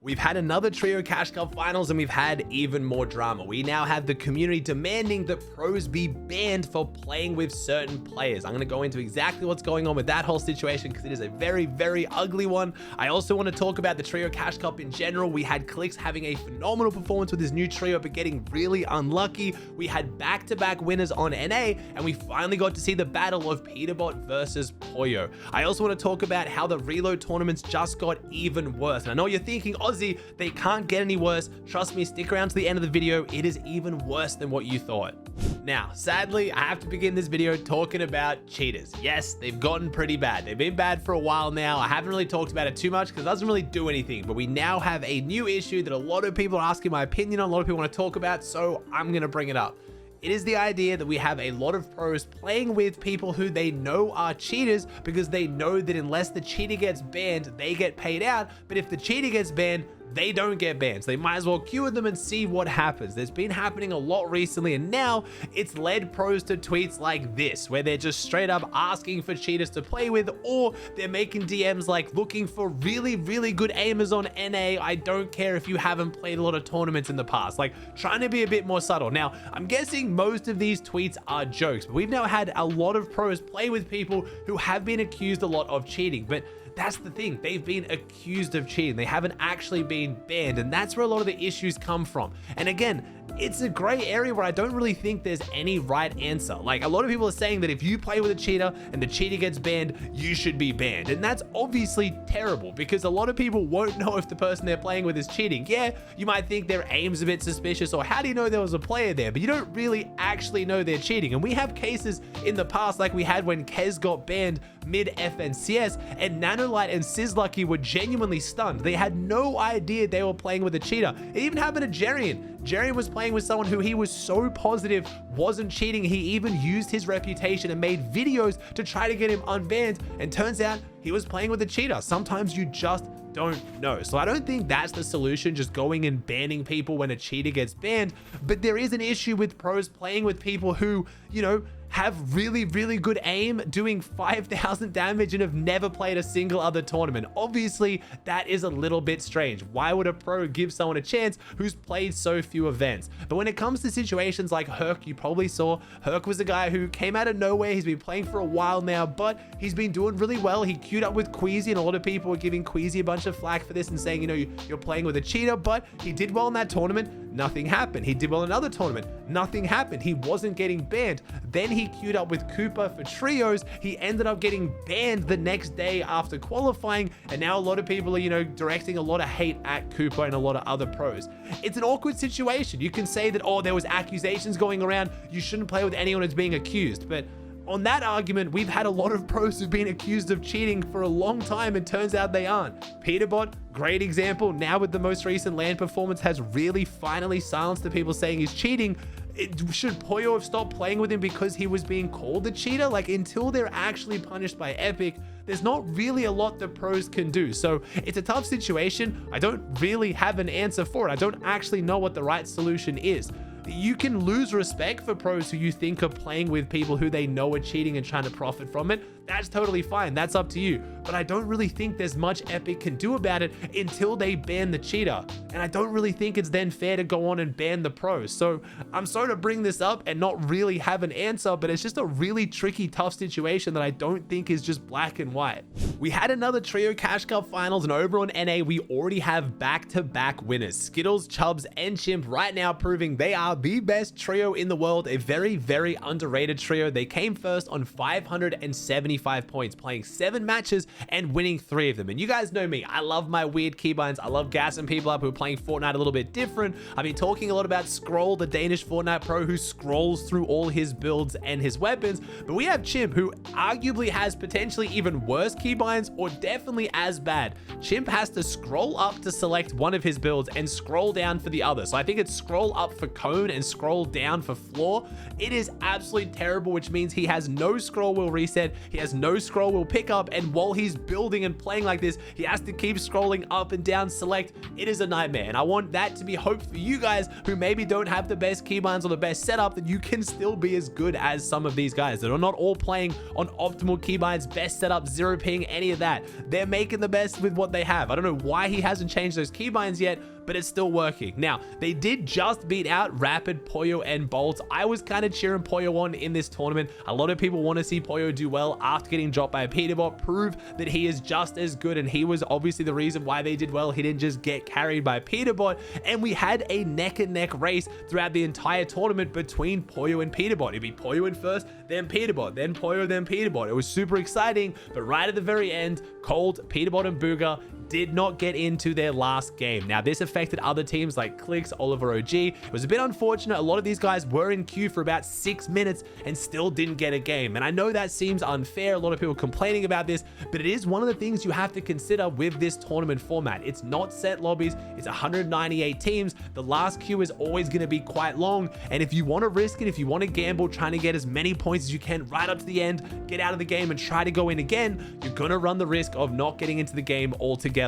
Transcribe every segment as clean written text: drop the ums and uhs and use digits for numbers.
We've had another Trio Cash Cup finals and we've had even more drama. We now have the community demanding that pros be banned for playing with certain players. I'm going to go into exactly what's going on with that whole situation because it is a very, very ugly one. I also want to talk about the Trio Cash Cup in general. We had Clicks having a phenomenal performance with his new trio, but getting really unlucky. We had back-to-back winners on NA, and we finally got to see the battle of Peterbot versus Pollo. I also want to talk about how the reload tournaments just got even worse. And I know you're thinking, Aussie, they can't get any worse. Trust me, stick around to the end of the video. It is even worse than what you thought. Now, sadly, I have to begin this video talking about cheaters. Yes, they've gotten pretty bad. They've been bad for a while now. I haven't really talked about it too much because it doesn't really do anything, but we now have a new issue that a lot of people are asking my opinion on, a lot of people want to talk about, so I'm going to bring it up. It is the idea that we have a lot of pros playing with people who they know are cheaters because they know that unless the cheater gets banned, they get paid out. But if the cheater gets banned, they don't get banned. So they might as well queue with them and see what happens. There's been happening a lot recently, and now it's led pros to tweets like this, where they're just straight up asking for cheaters to play with, or they're making DMs like looking for really, really good aimers on NA. I don't care if you haven't played a lot of tournaments in the past, like trying to be a bit more subtle. Now, I'm guessing most of these tweets are jokes, but we've now had a lot of pros play with people who have been accused a lot of cheating, but that's the thing. They've been accused of cheating. They haven't actually been banned, and that's where a lot of the issues come from. And again, it's a gray area where I don't really think there's any right answer. Like, a lot of people are saying that if you play with a cheater and the cheater gets banned, you should be banned. And that's obviously terrible because a lot of people won't know if the person they're playing with is cheating. Yeah, you might think their aim's a bit suspicious, or how do you know there was a player there? But you don't really actually know they're cheating. And we have cases in the past, like we had when Kez got banned mid FNCS, and Nanolite and Sizlucky were genuinely stunned. They had no idea they were playing with a cheater. It even happened to Jerian. Jerian was playing with someone who he was so positive wasn't cheating. He even used his reputation and made videos to try to get him unbanned, and turns out he was playing with a cheater. Sometimes you just don't know. So I don't think that's the solution, just going and banning people when a cheater gets banned. But there is an issue with pros playing with people who, you know, have really, really good aim, doing 5,000 damage, and have never played a single other tournament. Obviously, that is a little bit strange. Why would a pro give someone a chance who's played so few events? But when it comes to situations like Herc, you probably saw Herc was a guy who came out of nowhere. He's been playing for a while now, but he's been doing really well. He queued up with Queasy, and a lot of people were giving Queasy a bunch of flack for this and saying, you know, you're playing with a cheater, but he did well in that tournament. Nothing happened. He did well in another tournament. Nothing happened. He wasn't getting banned. Then he queued up with Cooper for trios. He ended up getting banned the next day after qualifying, and now a lot of people are, you know, directing a lot of hate at Cooper and a lot of other pros. It's an awkward situation. You can say that, oh, there was accusations going around, you shouldn't play with anyone who's being accused, but on that argument, we've had a lot of pros who've been accused of cheating for a long time, and turns out they aren't. Peterbot, great example, now with the most recent LAN performance, has really finally silenced the people saying he's cheating. Should Pollo have stopped playing with him because he was being called a cheater? Like, until they're actually punished by Epic, there's not really a lot that pros can do. So it's a tough situation. I don't really have an answer for it. I don't actually know what the right solution is. You can lose respect for pros who you think are playing with people who they know are cheating and trying to profit from it. That's totally fine. That's up to you. But I don't really think there's much Epic can do about it until they ban the cheater. And I don't really think it's then fair to go on and ban the pros. So I'm sorry to bring this up and not really have an answer, but it's just a really tricky, tough situation that I don't think is just black and white. We had another Trio Cash Cup finals, and over on NA, we already have back-to-back winners. Skittles, Chubbs, and Chimp right now proving they are the best trio in the world, a very, very underrated trio. They came first on 575 points, playing 7 matches and winning 3 of them. And you guys know me, I love my weird keybinds. I love gassing people up who are playing Fortnite a little bit different. I've been talking a lot about Scroll, the Danish Fortnite pro who scrolls through all his builds and his weapons, but we have Chimp, who arguably has potentially even worse keybinds, or definitely as bad. Chimp has to scroll up to select one of his builds and scroll down for the other. So I think it's scroll up for cone and scroll down for floor. It is absolutely terrible, which means he has no scroll wheel reset. He has has no scroll wheel pickup, and while he's building and playing like this, he has to keep scrolling up and down select. It is a nightmare, and I want that to be hope for you guys who maybe don't have the best keybinds or the best setup, that you can still be as good as some of these guys that are not all playing on optimal keybinds, best setup, zero ping, any of that. They're making the best with what they have. I don't know why he hasn't changed those keybinds yet, but it's still working. Now, they did just beat out Rapid, Pollo, and Bolt. I was kind of cheering Pollo on in this tournament. A lot of people want to see Pollo do well after getting dropped by a Peterbot, prove that he is just as good, and he was obviously the reason why they did well. He didn't just get carried by Peterbot, and we had a neck-and-neck race throughout the entire tournament between Pollo and Peterbot. It'd be Pollo in first, then Peterbot, then Pollo, then Peterbot. It was super exciting, but right at the very end, Cold, Peterbot, and Booger did not get into their last game. Now, this affected other teams like Clicks, Oliver OG. It was a bit unfortunate. A lot of these guys were in queue for about 6 minutes and still didn't get a game. And I know that seems unfair. A lot of people complaining about this, but it is one of the things you have to consider with this tournament format. It's not set lobbies. It's 198 teams. The last queue is always going to be quite long. And if you want to risk it, if you want to gamble, trying to get as many points as you can right up to the end, get out of the game and try to go in again, you're going to run the risk of not getting into the game altogether.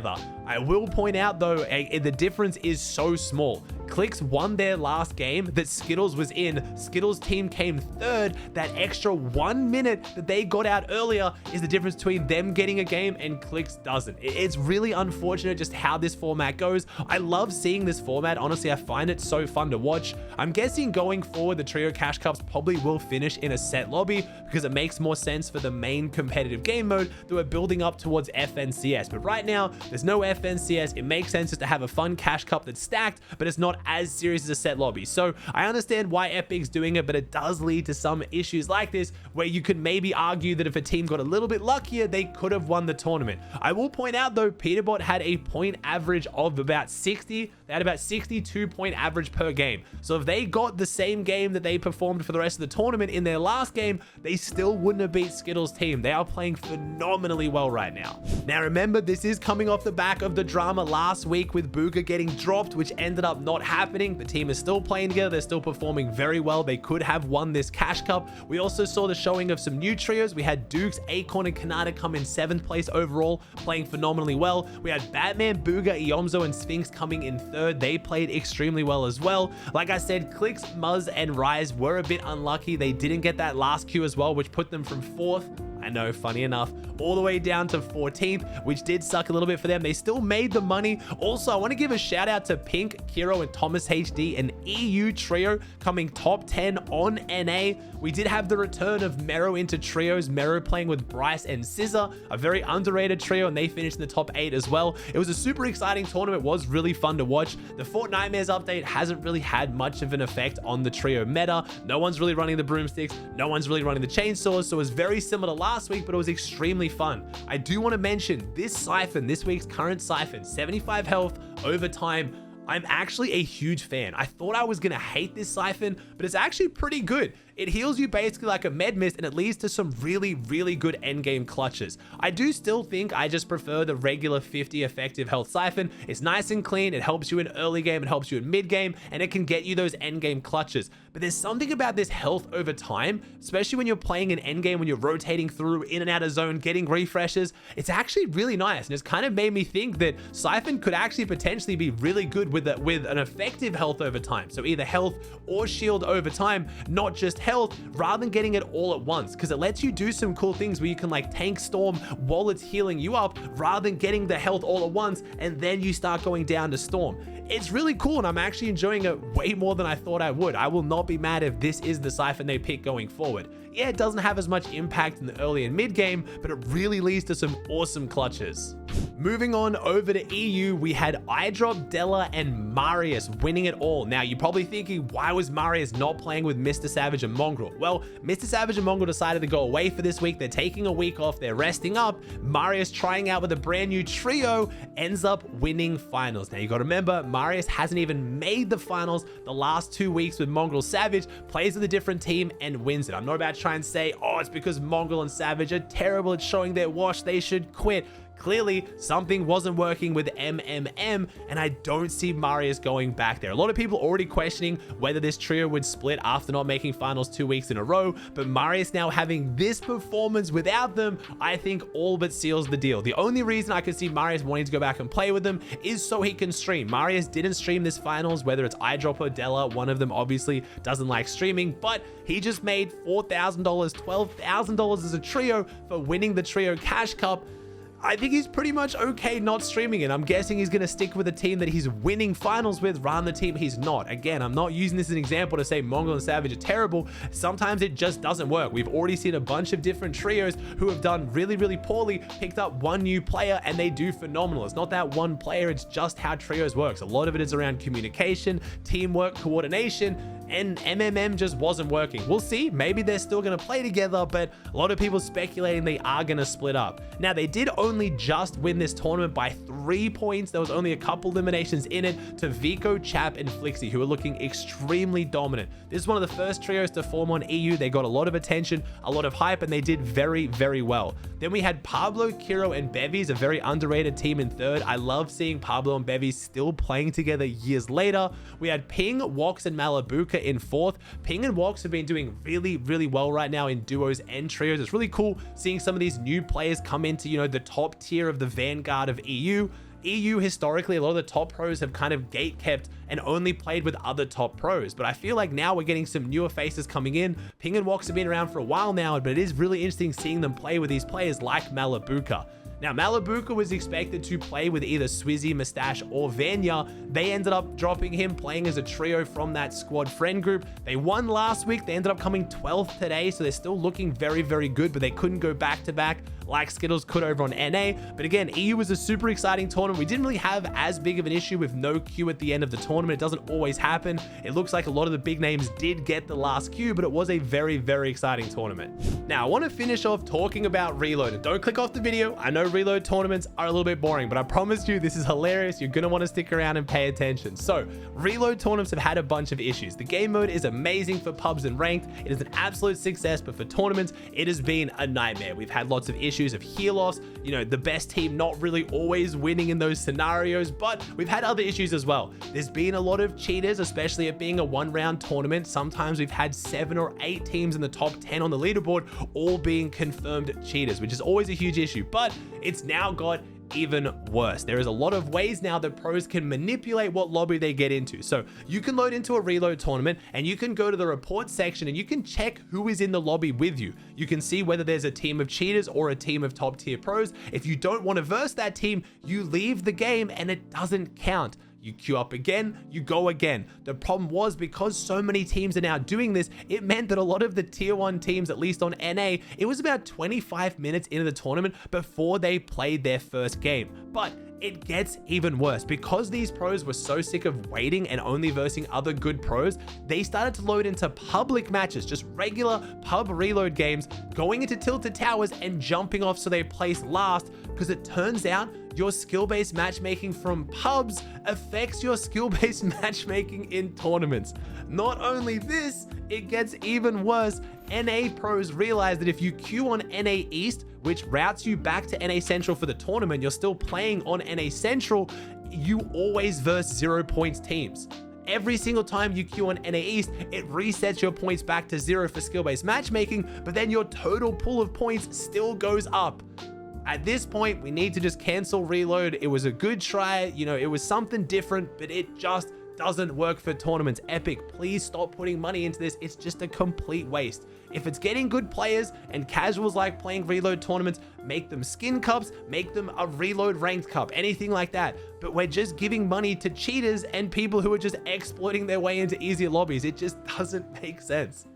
I will point out though, the difference is so small. Clicks won their last game that Skittles was in. Skittles' team came third. That extra 1 minute that they got out earlier is the difference between them getting a game and Clicks doesn't. It's really unfortunate just how this format goes. I love seeing this format. Honestly, I find it so fun to watch. I'm guessing going forward, the Trio Cash Cups probably will finish in a set lobby because it makes more sense for the main competitive game mode that we're building up towards FNCS. But right now, there's no FNCS. It makes sense just to have a fun Cash Cup that's stacked, but it's not as serious as a set lobby. So I understand why Epic's doing it, but it does lead to some issues like this where you could maybe argue that if a team got a little bit luckier, they could have won the tournament. I will point out though, Peterbot had a point average of about 60. They had about 62 point average per game. So if they got the same game that they performed for the rest of the tournament in their last game, they still wouldn't have beat Skittles' team. They are playing phenomenally well right now. Now remember, this is coming off the back of the drama last week with Booger getting dropped, which ended up not happening. The team is still playing together. They're still performing very well. They could have won this Cash Cup. We also saw the showing of some new trios. We had Dukes, Acorn, and Kanata come in 7th place overall, playing phenomenally well. We had Batman, Booger, Iomzo, and Sphinx coming in 3rd. They played extremely well as well. Like I said, Clicks, Muzz, and Rise were a bit unlucky. They didn't get that last queue as well, which put them from 4th. I know, funny enough, all the way down to 14th, which did suck a little bit for them. They still made the money. Also, I want to give a shout out to Pink, Kiro, and Thomas HD, an EU trio coming top 10 on NA. We did have the return of Mero into trios, Mero playing with Bryce and Scissor, a very underrated trio, and they finished in the top 8 as well. It was a super exciting tournament. It was really fun to watch. The Fortnite update hasn't really had much of an effect on the trio meta. No one's really running the broomsticks. No one's really running the chainsaws. So it was very similar to last week, but it was extremely fun. I do want to mention this siphon, this week's current siphon, 75 health over time. I'm actually a huge fan. I thought I was going to hate this siphon, but it's actually pretty good. It heals you basically like a med mist, and it leads to some really, really good endgame clutches. I do still think I just prefer the regular 50 effective health siphon. It's nice and clean. It helps you in early game. It helps you in mid game, and it can get you those endgame clutches. But there's something about this health over time, especially when you're playing an endgame, when you're rotating through in and out of zone, getting refreshes. It's actually really nice, and it's kind of made me think that siphon could actually potentially be really good with an effective health over time. So either health or shield over time, not just health, rather than getting it all at once, because it lets you do some cool things where you can like tank storm while it's healing you up, rather than getting the health all at once and then you start going down to storm. It's really cool, and I'm actually enjoying it way more than I thought I would. I will not be mad if this is the siphon they pick going forward. Yeah, it doesn't have as much impact in the early and mid game, but it really leads to some awesome clutches. Moving on over to EU, we had iDrop, Della, and Marius winning it all. Now, you're probably thinking, why was Marius not playing with Mr. Savage and Mongrel? Well, Mr. Savage and Mongrel decided to go away for this week. They're taking a week off. They're resting up. Marius, trying out with a brand new trio, ends up winning finals. Now, you got to remember, Marius hasn't even made the finals the last 2 weeks with Mongrel. Savage plays with a different team and wins it. I'm not about to try and say, oh, it's because Mongrel and Savage are terrible at showing their wash. They should quit. clearly something wasn't working with MMM, and I don't see Marius going back there. A lot of people already questioning whether this trio would split after not making finals 2 weeks in a row, but Marius now having this performance without them, I think all but seals the deal. The only reason I could see Marius wanting to go back and play with them is so he can stream. Marius didn't stream this finals, whether it's iDrop or Della, one of them obviously doesn't like streaming, but he just made $4,000, $12,000 as a trio for winning the trio cash cup. I think he's pretty much okay not streaming it. I'm guessing he's going to stick with a team that he's winning finals with rather than the team he's not. Again, I'm not using this as an example to say Mongol and Savage are terrible. Sometimes it just doesn't work. We've already seen a bunch of different trios who have done really, really poorly, picked up one new player, and they do phenomenal. It's not that one player, it's just how trios works. A lot of it is around communication, teamwork, coordination, and MMM just wasn't working. We'll see. Maybe they're still going to play together, but a lot of people speculating they are going to split up. Now, they did only just win this tournament by 3 points. There was only a couple eliminations in it to Vico, Chap, and Flixie, who are looking extremely dominant. This is one of the first trios to form on EU. They got a lot of attention, a lot of hype, and they did very, very well. Then we had Pablo, Kiro, and Bevies, a very underrated team in third. I love seeing Pablo and Bevies still playing together years later. We had Ping, Wox, and Malabuka in fourth. Ping and Wox have been doing really, really well right now in duos and trios. It's really cool seeing some of these new players come into, you know, the top tier of the vanguard of EU. EU, historically, a lot of the top pros have kind of gate kept and only played with other top pros. But I feel like now we're getting some newer faces coming in. Ping and Wox have been around for a while now, but it is really interesting seeing them play with these players like Malabuka. Now, Malabuka was expected to play with either Swizzy, Mustache, or Vanya. They ended up dropping him, playing as a trio from that squad friend group. They won last week. They ended up coming 12th today, so they're still looking very, very good, but they couldn't go back-to-back like Skittles could over on NA. But again, EU was a super exciting tournament. We didn't really have as big of an issue with no queue at the end of the tournament. It doesn't always happen. It looks like a lot of the big names did get the last queue, but it was a very, very exciting tournament. Now, I want to finish off talking about Reload. And don't click off the video. I know Reload tournaments are a little bit boring, but I promise you this is hilarious. You're going to want to stick around and pay attention. So, Reload tournaments have had a bunch of issues. The game mode is amazing for pubs and ranked. It is an absolute success, but for tournaments, it has been a nightmare. We've had lots of issues of heal loss, you know, the best team not really always winning in those scenarios, but we've had other issues as well. There's been a lot of cheaters, especially it being a one-round tournament. Sometimes we've had 7 or 8 teams in the top 10 on the leaderboard all being confirmed cheaters, which is always a huge issue, but it's now got even worse. There is a lot of ways now that pros can manipulate what lobby they get into. So you can load into a Reload tournament and you can go to the report section and you can check who is in the lobby with you. You can see whether there's a team of cheaters or a team of top tier pros. If you don't want to verse that team, you leave the game and it doesn't count. You queue up again, you go again. The problem was because so many teams are now doing this, it meant that a lot of the tier 1 teams, at least on NA, it was about 25 minutes into the tournament before they played their first game. But it gets even worse. Because these pros were so sick of waiting and only versing other good pros, they started to load into public matches, just regular pub reload games, going into Tilted Towers and jumping off so they place last, because it turns out your skill-based matchmaking from pubs affects your skill-based matchmaking in tournaments. Not only this, it gets even worse. NA pros realize that if you queue on NA East, which routes you back to NA Central for the tournament, you're still playing on NA Central, you always verse 0 points teams. Every single time you queue on NA East, it resets your points back to 0 for skill-based matchmaking, but then your total pool of points still goes up. At this point, we need to just cancel Reload. It was a good try, you know, it was something different, but it just doesn't work for tournaments. Epic, please stop putting money into this. It's just a complete waste. If it's getting good players and casuals like playing Reload tournaments, make them skin cups, make them a Reload ranked cup, anything like that. But we're just giving money to cheaters and people who are just exploiting their way into easier lobbies. It just doesn't make sense.